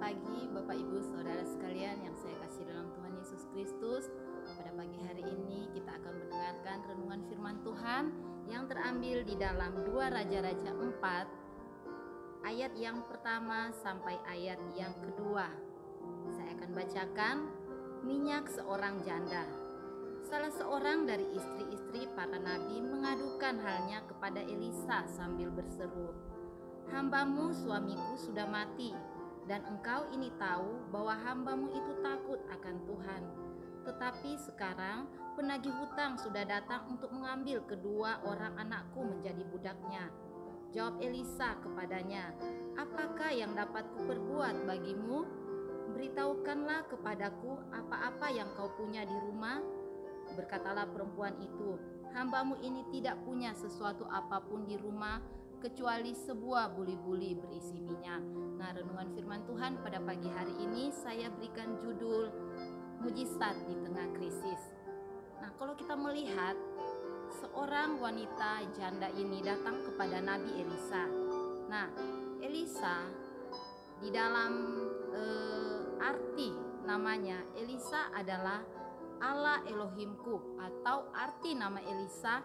pagi Bapak Ibu Saudara sekalian yang saya kasih dalam Tuhan Yesus Kristus. Pada pagi hari ini kita akan mendengarkan renungan firman Tuhan yang terambil di dalam 2 Raja-Raja 4 ayat yang pertama sampai ayat yang kedua. Saya akan bacakan minyak seorang janda. Salah seorang dari istri-istri para nabi mengadukan halnya kepada Elisa sambil berseru, "Hambamu suamiku sudah mati, dan engkau ini tahu bahwa hambamu itu takut akan Tuhan. Tetapi sekarang penagih hutang sudah datang untuk mengambil kedua orang anakku menjadi budaknya." Jawab Elisa kepadanya, "Apakah yang dapat kuperbuat bagimu? Beritahukanlah kepadaku apa-apa yang kau punya di rumah." Berkatalah perempuan itu, "Hambamu ini tidak punya sesuatu apapun di rumah kecuali sebuah buli-buli berisi minyak." Nah, renungan firman Tuhan pada pagi hari ini saya berikan judul Mujizat di Tengah Krisis. Nah, kalau kita melihat seorang wanita janda ini datang kepada Nabi Elisa. Nah, Elisa di dalam arti namanya, Elisa adalah Allah Elohimku, atau arti nama Elisa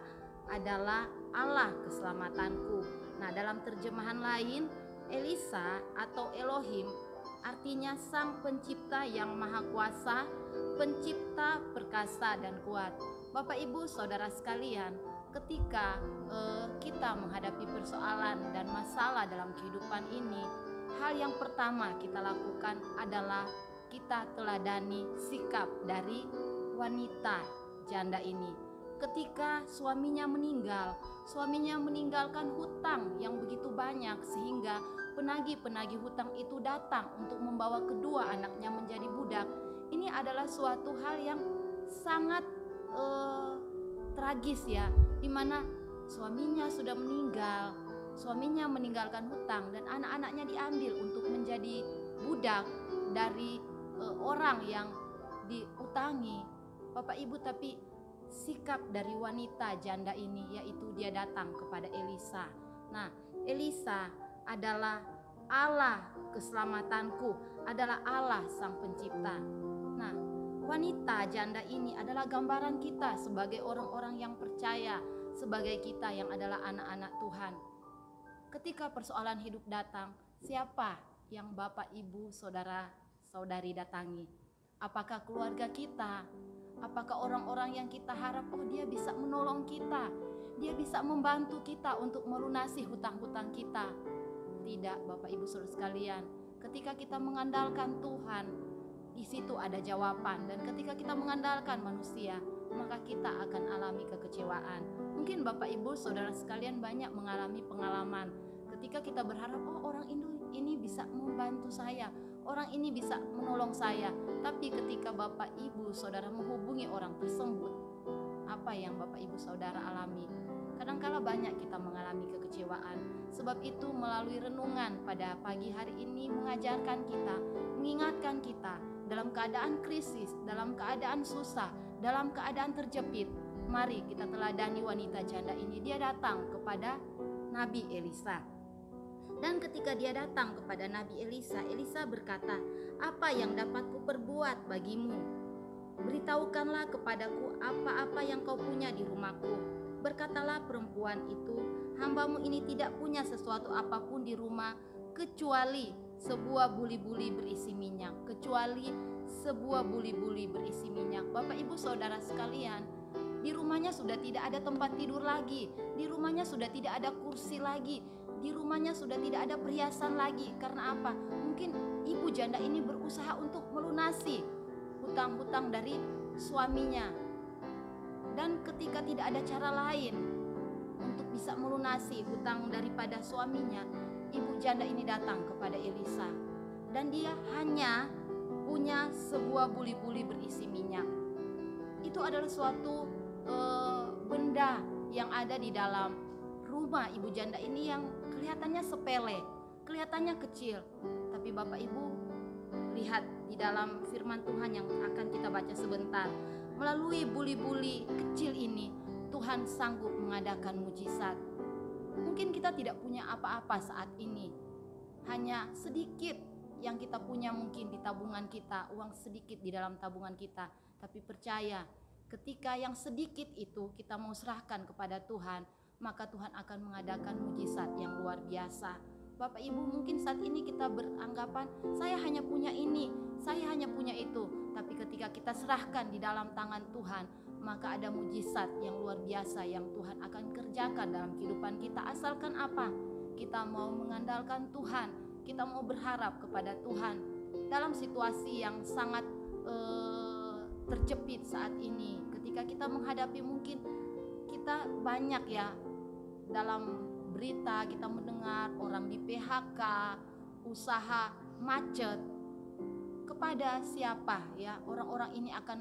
adalah Allah keselamatanku. Nah, dalam terjemahan lain, Elisa atau Elohim artinya Sang Pencipta yang Maha Kuasa, Pencipta perkasa dan kuat. Bapak Ibu Saudara sekalian, ketika kita menghadapi persoalan dan masalah dalam kehidupan ini, hal yang pertama kita lakukan adalah kita teladani sikap dari wanita janda ini. Ketika suaminya meninggalkan hutang yang begitu banyak sehingga penagih-penagih hutang itu datang untuk membawa kedua anaknya menjadi budak. Ini adalah suatu hal yang sangat tragis ya, dimana suaminya sudah meninggal, suaminya meninggalkan hutang dan anak-anaknya diambil untuk menjadi budak dari orang yang diutangi. Bapak Ibu, tapi sikap dari wanita janda ini yaitu dia datang kepada Elisa. Nah, Elisa adalah Allah keselamatanku, adalah Allah Sang Pencipta. Nah, wanita janda ini adalah gambaran kita sebagai orang-orang yang percaya, sebagai kita yang adalah anak-anak Tuhan. Ketika persoalan hidup datang, siapa yang Bapak Ibu saudara-saudari datangi? Apakah keluarga kita? Apakah orang-orang yang kita harap, dia bisa menolong kita, dia bisa membantu kita untuk melunasi hutang-hutang kita? Tidak, Bapak Ibu Saudara sekalian. Ketika kita mengandalkan Tuhan, di situ ada jawaban. Dan ketika kita mengandalkan manusia, maka kita akan alami kekecewaan. Mungkin Bapak Ibu Saudara sekalian banyak mengalami pengalaman ketika kita berharap, orang ini bisa membantu saya, orang ini bisa menolong saya. Tapi ketika Bapak Ibu Saudara menghubungi orang tersebut, apa yang Bapak Ibu Saudara alami? Kadangkala banyak kita mengalami kekecewaan. Sebab itu melalui renungan pada pagi hari ini mengajarkan kita, mengingatkan kita dalam keadaan krisis, dalam keadaan susah, dalam keadaan terjepit. Mari kita teladani wanita janda ini. Dia datang kepada Nabi Elisa. Dan ketika dia datang kepada Nabi Elisa, Elisa berkata, "Apa yang dapat kuperbuat bagimu? Beritahukanlah kepadaku apa-apa yang kau punya di rumahku." Berkatalah perempuan itu, "Hambamu ini tidak punya sesuatu apapun di rumah kecuali sebuah buli-buli berisi minyak." Kecuali sebuah buli-buli berisi minyak. Bapak Ibu Saudara sekalian, di rumahnya sudah tidak ada tempat tidur lagi, di rumahnya sudah tidak ada kursi lagi, di rumahnya sudah tidak ada perhiasan lagi. Karena apa? Mungkin ibu janda ini berusaha untuk melunasi hutang-hutang dari suaminya. Dan ketika tidak ada cara lain untuk bisa melunasi hutang daripada suaminya, ibu janda ini datang kepada Elisa. Dan dia hanya punya sebuah buli-buli berisi minyak. Itu adalah suatu benda yang ada di dalam rumah ibu janda ini yang kelihatannya sepele, kelihatannya kecil. Tapi Bapak Ibu lihat di dalam firman Tuhan yang akan kita baca sebentar. Melalui buli-buli kecil ini, Tuhan sanggup mengadakan mujizat. Mungkin kita tidak punya apa-apa saat ini, hanya sedikit yang kita punya mungkin di tabungan kita, uang sedikit di dalam tabungan kita. Tapi percaya, ketika yang sedikit itu kita mau serahkan kepada Tuhan, maka Tuhan akan mengadakan mujizat yang luar biasa. Bapak Ibu, mungkin saat ini kita beranggapan, saya hanya punya ini, saya hanya punya itu. Tapi ketika kita serahkan di dalam tangan Tuhan, maka ada mujizat yang luar biasa yang Tuhan akan kerjakan dalam kehidupan kita. Asalkan apa? Kita mau mengandalkan Tuhan, kita mau berharap kepada Tuhan dalam situasi yang sangat terjepit saat ini. Ketika kita menghadapi, mungkin kita banyak ya dalam berita kita mendengar orang di PHK, usaha macet. Kepada siapa ya orang-orang ini akan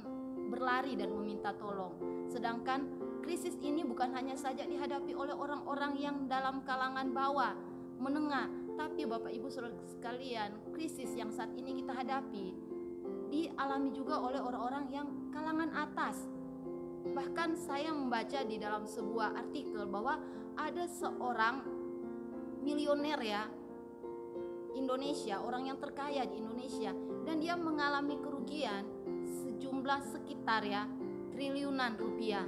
berlari dan meminta tolong? Sedangkan krisis ini bukan hanya saja dihadapi oleh orang-orang yang dalam kalangan bawah, menengah, tapi Bapak Ibu Saudara sekalian, krisis yang saat ini kita hadapi dialami juga oleh orang-orang yang kalangan atas. Bahkan saya membaca di dalam sebuah artikel bahwa ada seorang milioner ya Indonesia, orang yang terkaya di Indonesia, dan dia mengalami kerugian sejumlah sekitar ya triliunan rupiah.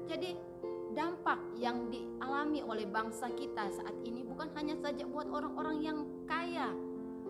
Jadi dampak yang dialami oleh bangsa kita saat ini bukan hanya saja buat orang-orang yang kaya,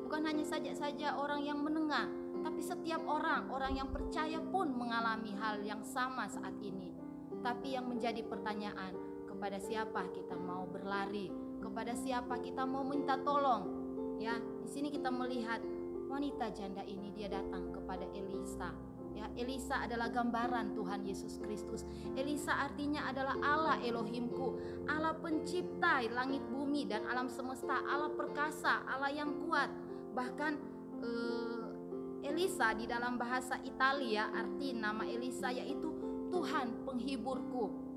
bukan hanya saja orang yang menengah, tapi setiap orang yang percaya pun mengalami hal yang sama saat ini. Tapi yang menjadi pertanyaan, kepada siapa kita mau berlari? Kepada siapa kita mau minta tolong? Ya, di sini kita melihat wanita janda ini, dia datang kepada Elisa. Ya, Elisa adalah gambaran Tuhan Yesus Kristus. Elisa artinya adalah Allah Elohimku, Allah pencipta langit bumi dan alam semesta, Allah perkasa, Allah yang kuat. Bahkan Elisa di dalam bahasa Italia, arti nama Elisa yaitu Tuhan penghiburku.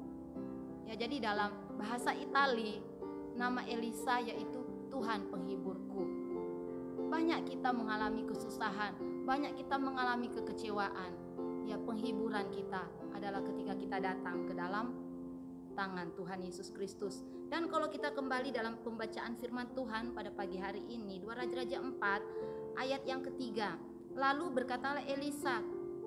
Ya, jadi dalam bahasa Itali nama Elisa yaitu Tuhan penghiburku. Banyak kita mengalami kesusahan, banyak kita mengalami kekecewaan. Ya, penghiburan kita adalah ketika kita datang ke dalam tangan Tuhan Yesus Kristus. Dan kalau kita kembali dalam pembacaan firman Tuhan pada pagi hari ini, 2 Raja-Raja 4 ayat yang ketiga. Lalu berkatalah Elisa,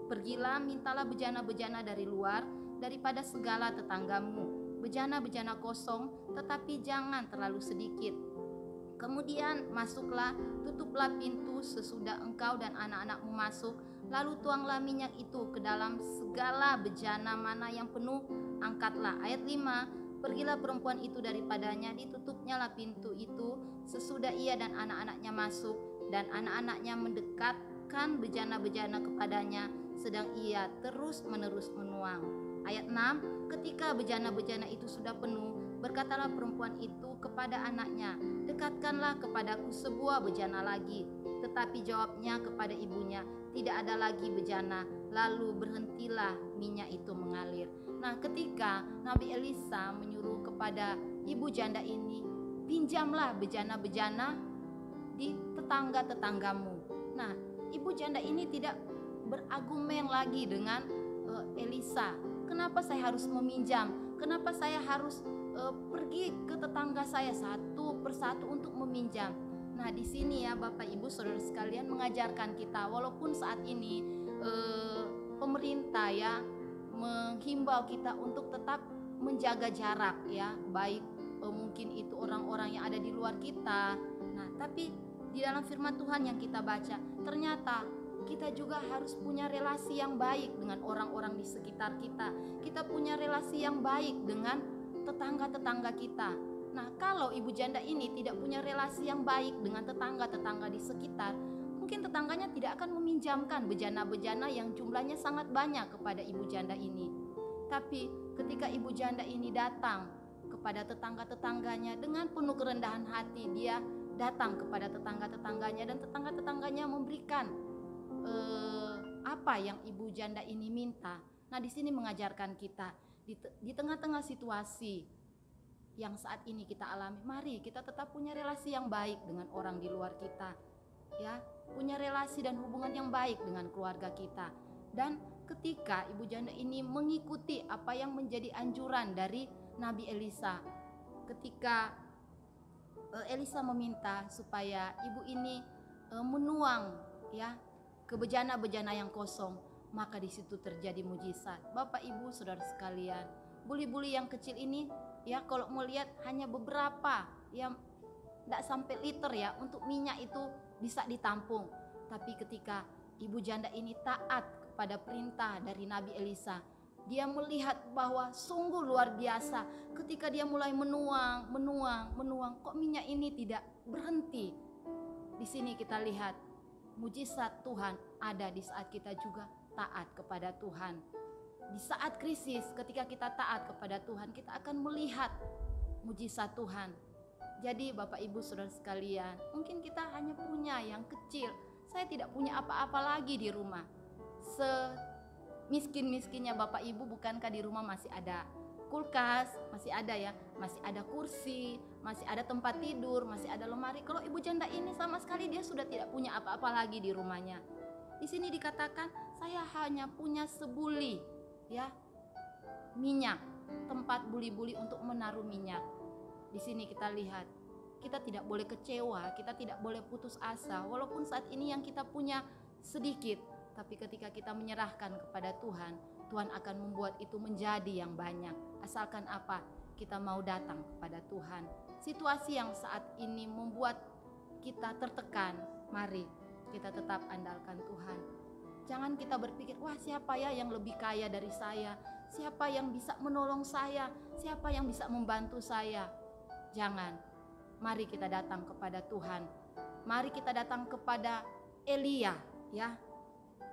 pergilah mintalah bejana-bejana dari luar daripada segala tetanggamu, bejana-bejana kosong, tetapi jangan terlalu sedikit. Kemudian masuklah, tutuplah pintu sesudah engkau dan anak-anakmu masuk, lalu tuanglah minyak itu ke dalam segala bejana mana yang penuh, angkatlah. Ayat 5, pergilah perempuan itu daripadanya, ditutupnyalah pintu itu sesudah ia dan anak-anaknya masuk, dan anak-anaknya mendekatkan bejana-bejana kepadanya, sedang ia terus-menerus menuang. Ayat 6, ketika bejana-bejana itu sudah penuh, berkatalah perempuan itu kepada anaknya, dekatkanlah kepadaku sebuah bejana lagi. Tetapi jawabnya kepada ibunya, tidak ada lagi bejana. Lalu berhentilah minyak itu mengalir. Nah, ketika Nabi Elisa menyuruh kepada ibu janda ini, pinjamlah bejana-bejana di tetangga-tetanggamu. Nah, ibu janda ini tidak berargumen lagi dengan Elisa. Kenapa saya harus meminjam? Kenapa saya harus pergi ke tetangga saya satu persatu untuk meminjam? Nah, di sini ya Bapak Ibu Saudara sekalian mengajarkan kita, walaupun saat ini pemerintah ya menghimbau kita untuk tetap menjaga jarak ya, baik mungkin itu orang-orang yang ada di luar kita. Nah, tapi di dalam firman Tuhan yang kita baca, ternyata kita juga harus punya relasi yang baik dengan orang-orang di sekitar kita. Kita punya relasi yang baik dengan tetangga-tetangga kita. Nah, kalau ibu janda ini tidak punya relasi yang baik dengan tetangga-tetangga di sekitar, mungkin tetangganya tidak akan meminjamkan bejana-bejana yang jumlahnya sangat banyak kepada ibu janda ini. Tapi ketika ibu janda ini datang kepada tetangga-tetangganya dengan penuh kerendahan hati, dia datang kepada tetangga-tetangganya dan tetangga-tetangganya memberikan apa yang ibu janda ini minta. Nah, di sini mengajarkan kita di tengah-tengah situasi yang saat ini kita alami, mari kita tetap punya relasi yang baik dengan orang di luar kita, ya, punya relasi dan hubungan yang baik dengan keluarga kita. Dan ketika ibu janda ini mengikuti apa yang menjadi anjuran dari Nabi Elisa, ketika Elisa meminta supaya ibu ini menuang ya ke bejana-bejana yang kosong, maka di situ terjadi mujizat. Bapak Ibu Saudara sekalian, buli-buli yang kecil ini ya kalau mau lihat hanya beberapa ya, tidak sampai liter ya untuk minyak itu bisa ditampung. Tapi ketika ibu janda ini taat kepada perintah dari Nabi Elisa, dia melihat bahwa sungguh luar biasa ketika dia mulai menuang, kok minyak ini tidak berhenti. Di sini kita lihat mujizat Tuhan ada di saat kita juga taat kepada Tuhan. Di saat krisis, ketika kita taat kepada Tuhan, kita akan melihat mujizat Tuhan. Jadi Bapak Ibu Saudara sekalian, mungkin kita hanya punya yang kecil. Saya tidak punya apa-apa lagi di rumah. Semiskin-miskinnya Bapak Ibu, bukankah di rumah masih ada kulkas, masih ada ya, masih ada kursi, masih ada tempat tidur, masih ada lemari. Kalau ibu janda ini sama sekali dia sudah tidak punya apa-apa lagi di rumahnya. Di sini dikatakan saya hanya punya sebuli ya minyak, tempat buli-buli untuk menaruh minyak. Di sini kita lihat kita tidak boleh kecewa, kita tidak boleh putus asa walaupun saat ini yang kita punya sedikit, tapi ketika kita menyerahkan kepada Tuhan, Tuhan akan membuat itu menjadi yang banyak. Asalkan apa? Kita mau datang kepada Tuhan. Situasi yang saat ini membuat kita tertekan, mari kita tetap andalkan Tuhan. Jangan kita berpikir, wah siapa ya yang lebih kaya dari saya? Siapa yang bisa menolong saya? Siapa yang bisa membantu saya? Jangan. Mari kita datang kepada Tuhan. Mari kita datang kepada Elia ya,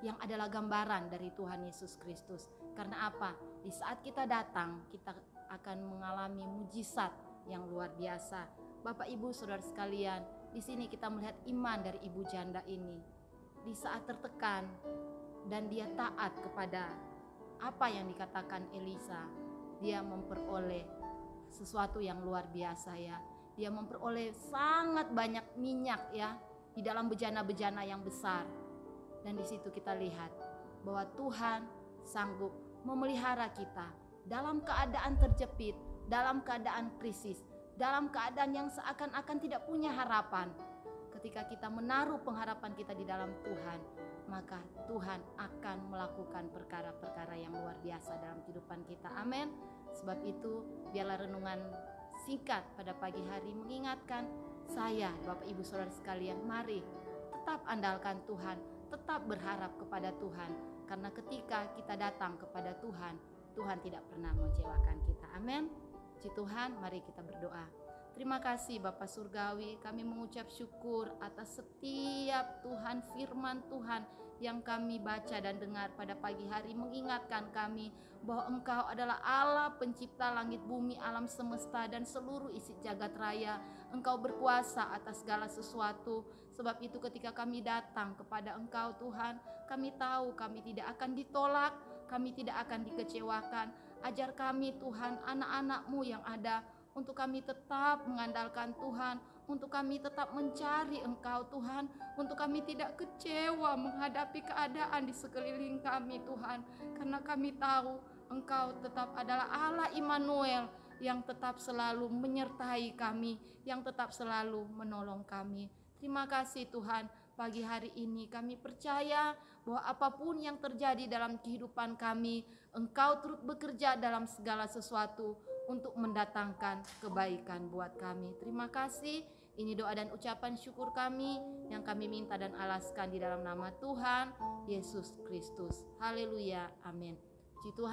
yang adalah gambaran dari Tuhan Yesus Kristus. Karena apa? Di saat kita datang, kita akan mengalami mujizat yang luar biasa. Bapak Ibu Saudara sekalian, di sini kita melihat iman dari ibu janda ini. Di saat tertekan dan dia taat kepada apa yang dikatakan Elisa, dia memperoleh sesuatu yang luar biasa ya. Dia memperoleh sangat banyak minyak ya di dalam bejana-bejana yang besar. Dan di situ kita lihat bahwa Tuhan sanggup memelihara kita dalam keadaan terjepit, dalam keadaan krisis, dalam keadaan yang seakan-akan tidak punya harapan. Ketika kita menaruh pengharapan kita di dalam Tuhan, maka Tuhan akan melakukan perkara-perkara yang luar biasa dalam kehidupan kita. Amin. Sebab itu biarlah renungan singkat pada pagi hari mengingatkan saya, Bapak Ibu Saudara sekalian, mari tetap andalkan Tuhan, tetap berharap kepada Tuhan, karena ketika kita datang kepada Tuhan, Tuhan tidak pernah mengecewakan kita. Amin. Puji Tuhan, mari kita berdoa. Terima kasih Bapa Surgawi, kami mengucap syukur atas setiap Tuhan firman Tuhan yang kami baca dan dengar pada pagi hari, mengingatkan kami bahwa Engkau adalah Allah pencipta langit bumi, alam semesta dan seluruh isi jagat raya. Engkau berkuasa atas segala sesuatu. Sebab itu ketika kami datang kepada Engkau Tuhan, kami tahu kami tidak akan ditolak, kami tidak akan dikecewakan. Ajar kami Tuhan, anak-anak-Mu yang ada, untuk kami tetap mengandalkan Tuhan, untuk kami tetap mencari Engkau Tuhan, untuk kami tidak kecewa menghadapi keadaan di sekeliling kami Tuhan, karena kami tahu Engkau tetap adalah Allah Immanuel yang tetap selalu menyertai kami, yang tetap selalu menolong kami. Terima kasih Tuhan, pagi hari ini kami percaya bahwa apapun yang terjadi dalam kehidupan kami, Engkau turut bekerja dalam segala sesuatu untuk mendatangkan kebaikan buat kami. Terima kasih. Ini doa dan ucapan syukur kami yang kami minta dan alaskan di dalam nama Tuhan Yesus Kristus. Haleluya. Amin. Puji Tuhan.